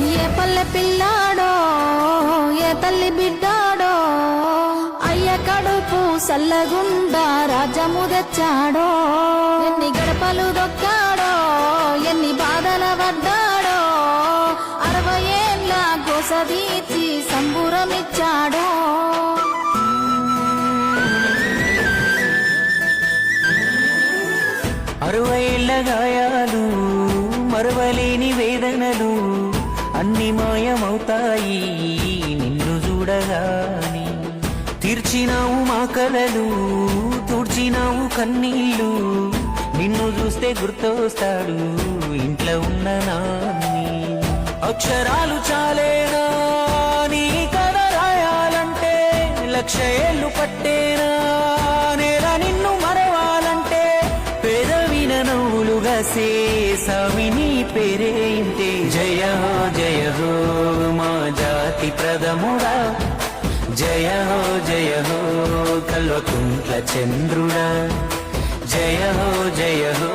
ఏ పల్లె పిల్లాడో ఏ తల్లి బిడ్డాడో అయ్య కడుపు సల్లగుండా రాజ్యము తెచ్చాడో ఎన్ని గడపలు దొక్కాడో ఎన్ని బాధల పడ్డాడో 60 ఏళ్ళ గోసదీచి సంబురమిచ్చాడో 60 ఏళ్ల గాయాలు మరవలేని వేదనలు అన్ని మాయమవుతాయి నిన్ను చూడగాని తీర్చినావు మా కలలు తుడిచినావు కన్నీళ్ళు నిన్ను చూస్తే గుర్తొస్తాడు ఇంట్లో ఉన్న నాన్ని అక్షరాలు చాలేనా నీ కథ రాయాలంటే 1,00,000 ఏళ్ళు పట్టేనా నేల నిన్ను మరవాలంటే పెదవిన నవ్వులుగా సేసావి నీ పేరే ఇంతే జయ హో మా జాతి ప్రథముడా జయ హో కల్వకుంట్ల చంద్రుడా జయ హో